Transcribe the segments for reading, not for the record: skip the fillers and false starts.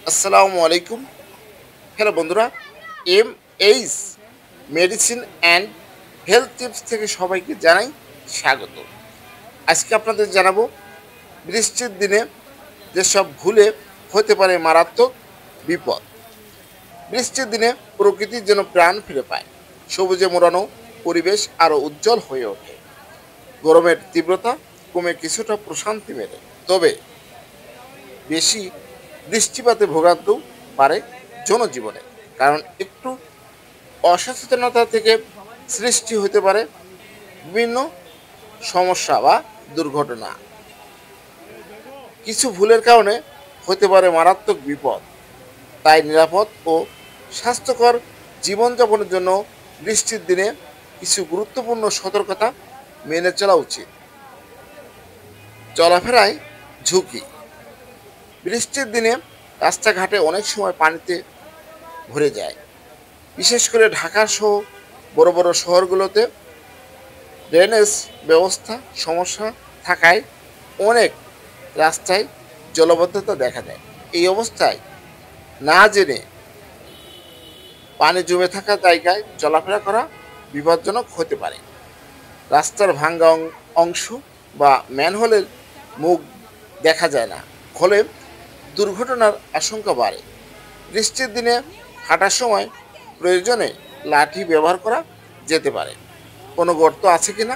আসসালামু আলাইকুম। হ্যালো বন্ধুরা, H medicine and health tips থেকে সবাইকে জানাই স্বাগত। আজকে আপনাদের জানাবো বৃষ্টির দিনে যেসব ভুলে হতে পারে মারাত্মক বিপদ। বৃষ্টির দিনে প্রকৃতির যেন প্রাণ ফিরে পায়, সবুজে মোড়ানো পরিবেশ আরও উজ্জ্বল হয়ে ওঠে। গরমের তীব্রতা কমে কিছুটা প্রশান্তি মেলে, তবে বেশি বৃষ্টিপাতে ভোগান্তেও পারে জনজীবনে, কারণ একটু অসচেতনতা থেকে সৃষ্টি হতে পারে বিভিন্ন সমস্যা বা দুর্ঘটনা। কিছু ভুলের কারণে হতে পারে মারাত্মক বিপদ, তাই নিরাপদ ও স্বাস্থ্যকর জীবনযাপনের জন্য বৃষ্টির দিনে কিছু গুরুত্বপূর্ণ সতর্কতা মেনে চলা উচিত। চলাফেরায় ঝুঁকি। বৃষ্টির দিনে রাস্তাঘাটে অনেক সময় পানিতে ভরে যায়, বিশেষ করে ঢাকা সহ বড় বড় শহরগুলোতে ড্রেনেজ ব্যবস্থা সমস্যা থাকায় অনেক রাস্তায় জলাবদ্ধতা দেখা দেয়। এই অবস্থায় না জেনে পানি জমে থাকা জায়গায় চলাফেরা করা বিপজ্জনক হতে পারে। রাস্তার ভাঙ্গা অংশ বা ম্যানহোলের মুখ দেখা যায় না, ফলে দুর্ঘটনার আশঙ্কা বাড়ে। বৃষ্টির দিনে হাঁটার সময় প্রয়োজনে লাঠি ব্যবহার করা যেতে পারে। কোনো গর্ত আছে কিনা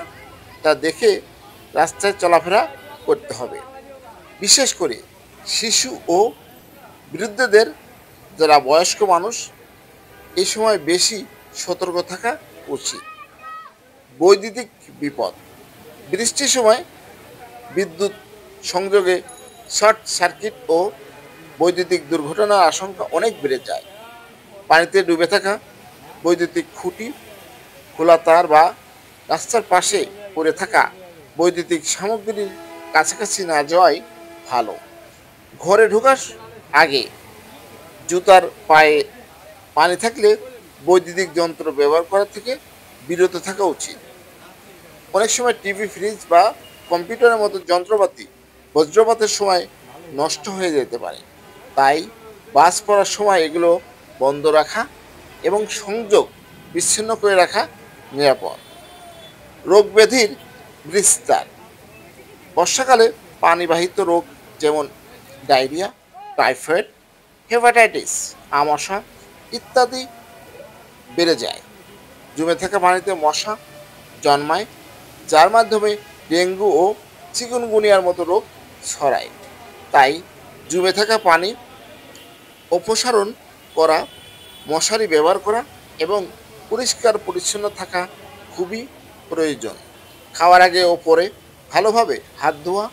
তা দেখে রাস্তায় চলাফেরা করতে হবে। বিশেষ করে শিশু ও বৃদ্ধদের, যারা বয়স্ক মানুষ, এই সময় বেশি সতর্ক থাকা উচিত। বৈদ্যুতিক বিপদ। বৃষ্টির সময় বিদ্যুৎ সংযোগে শর্ট সার্কিট ও বৈদ্যুতিক দুর্ঘটনার আশঙ্কা অনেক বেড়ে যায়। পানিতে ডুবে থাকা বৈদ্যুতিক খুঁটি, খোলা তার বা রাস্তার পাশে পড়ে থাকা বৈদ্যুতিক সামগ্রীর কাছাকাছি না যাওয়াই ভালো। ঘরে ঢোকার আগে জুতার পায়ে পানি থাকলে বৈদ্যুতিক যন্ত্র ব্যবহার করা থেকে বিরত থাকা উচিত। অনেক সময় টিভি, ফ্রিজ বা কম্পিউটারের মতো যন্ত্রপাতি বজ্রপাতের সময় নষ্ট হয়ে যেতে পারে, তাই বাস পড়ার সময় এগুলো বন্ধ রাখা এবং সংযোগ বিচ্ছিন্ন করে রাখা নিরাপদ। রোগ ব্যাধির বিস্তার। বর্ষাকালে পানিবাহিত রোগ যেমন ডায়রিয়া, টাইফয়েড, হেপাটাইটিস, আমাশা ইত্যাদি বেড়ে যায়। জমে থাকা পানিতে মশা জন্মায়, যার মাধ্যমে ডেঙ্গু ও চিকুনগুনিয়ার মতো রোগ ছড়ায়। তাই জমে থাকা পানি অপসারণ করা, মশারি ব্যবহার করা এবং পরিষ্কার পরিচ্ছন্ন থাকা খুবই প্রয়োজন। খাওয়ার আগে ও পরে ভালোভাবে হাত ধোয়া,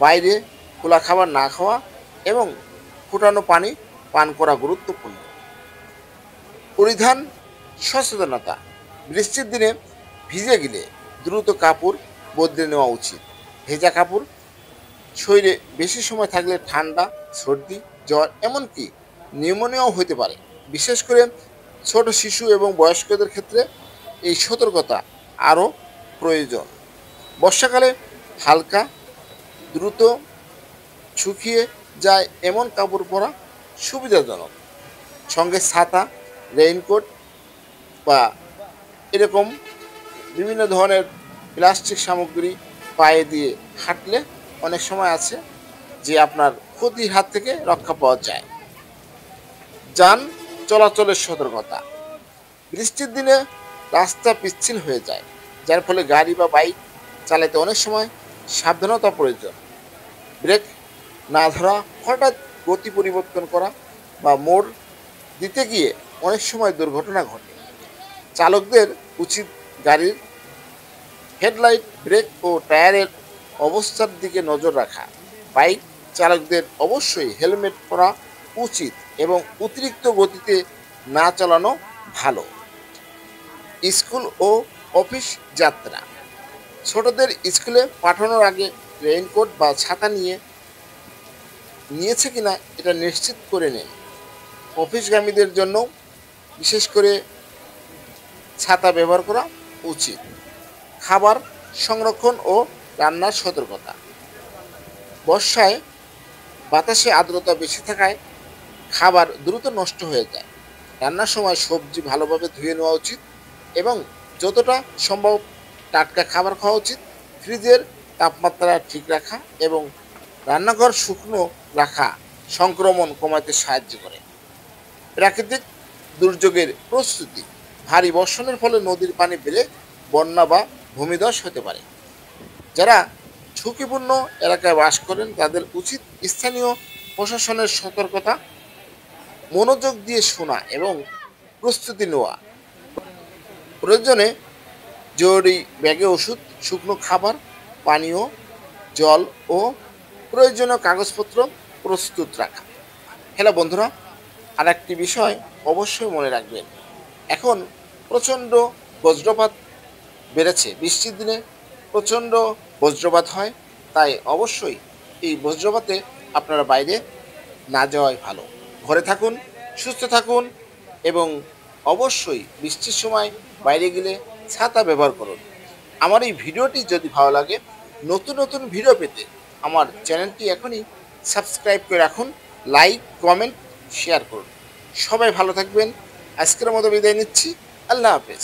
বাইরে খোলা খাবার না খাওয়া এবং ফুটানো পানি পান করা গুরুত্বপূর্ণ। পরিধান সচেতনতা। বৃষ্টির দিনে ভিজে গেলে দ্রুত কাপড় বদলে নেওয়া উচিত। ভেজা কাপড় শরীরে বেশি সময় থাকলে ঠান্ডা, সর্দি, জ্বর, এমনকি নিউমোনিয়াও হতে পারে। বিশেষ করে ছোট শিশু এবং বয়স্কদের ক্ষেত্রে এই সতর্কতা আরও প্রয়োজন। বর্ষাকালে হালকা, দ্রুত শুকিয়ে যায় এমন কাপড় পরা সুবিধাজনক। সঙ্গে ছাতা, রেইনকোট বা এরকম বিভিন্ন ধরনের প্লাস্টিক সামগ্রী পায়ে দিয়ে হাঁটলে অনেক সময় আছে যে আপনার ক্ষতির হাত থেকে রক্ষা পাওয়া যায়। যান চলাচলের সতর্কতা। বৃষ্টির দিনে রাস্তা পিচ্ছিল হয়ে যায়, যার ফলে গাড়ি বা বাইক চালাতে অনেক সময় সাবধানতা প্রয়োজন। ব্রেক না ধরা, হঠাৎ গতি পরিবর্তন করা বা মোড় দিতে গিয়ে অনেক সময় দুর্ঘটনা ঘটে। চালকদের উচিত গাড়ির হেডলাইট, ব্রেক ও টায়ারের অবস্থার দিকে নজর রাখা। বাইক চালকদের অবশ্যই হেলমেট পরা উচিত এবং অতিরিক্ত গতিতে না চালানো ভালো। স্কুল ও অফিস যাত্রা। ছোটদের স্কুলে পাঠানোর আগে রেইনকোট বা ছাতা নিয়েছে কিনা এটা নিশ্চিত করে নিন। অফিসগামীদের জন্য বিশেষ করে ছাতা ব্যবহার করা উচিত। খাবার সংরক্ষণ ও রান্নার সতর্কতা। বর্ষায় বাতাসে আর্দ্রতা বেশি থাকায় খাবার দ্রুত নষ্ট হয়ে যায়। রান্নার সময় সবজি ভালোভাবে ধুয়ে নেওয়া উচিত এবং যতটা সম্ভব টাটকা খাবার খাওয়া উচিত। ফ্রিজের তাপমাত্রা ঠিক রাখা এবং রান্নাঘর শুকনো রাখা সংক্রমণ কমাতে সাহায্য করে। প্রাকৃতিক দুর্যোগের প্রস্তুতি, ভারী বর্ষণের ফলে নদীর পানি বেড়ে বন্যা বা ভূমিধস হতে পারে। যারা ঝুঁকিপূর্ণ এলাকায় বাস করেন তাদের উচিত স্থানীয় প্রশাসনের সতর্কতা মনোযোগ দিয়ে শোনা এবং প্রস্তুতি নেওয়া। প্রয়োজনে জরুরি ব্যাগে ওষুধ, শুকনো খাবার, পানীয় জল ও প্রয়োজনীয় কাগজপত্র প্রস্তুত রাখা। হ্যালো বন্ধুরা, আর একটি বিষয় অবশ্যই মনে রাখবেন, এখন প্রচণ্ড বজ্রপাত বেড়েছে। বৃষ্টির দিনে প্রচণ্ড বজ্রপাত হয়, তাই অবশ্যই এই বজ্রপাতে আপনারা বাইরে না যাওয়াই ভালো। ঘরে থাকুন, সুস্থ থাকুন এবং অবশ্যই বৃষ্টির সময় বাইরে গেলে ছাতা ব্যবহার করুন। আমার এই ভিডিওটি যদি ভালো লাগে, নতুন নতুন ভিডিও পেতে আমার চ্যানেলটি এখনই সাবস্ক্রাইব করে রাখুন, লাইক, কমেন্ট, শেয়ার করুন। সবাই ভালো থাকবেন। আজকের মতো বিদায় নিচ্ছি। আল্লাহ হাফেজ।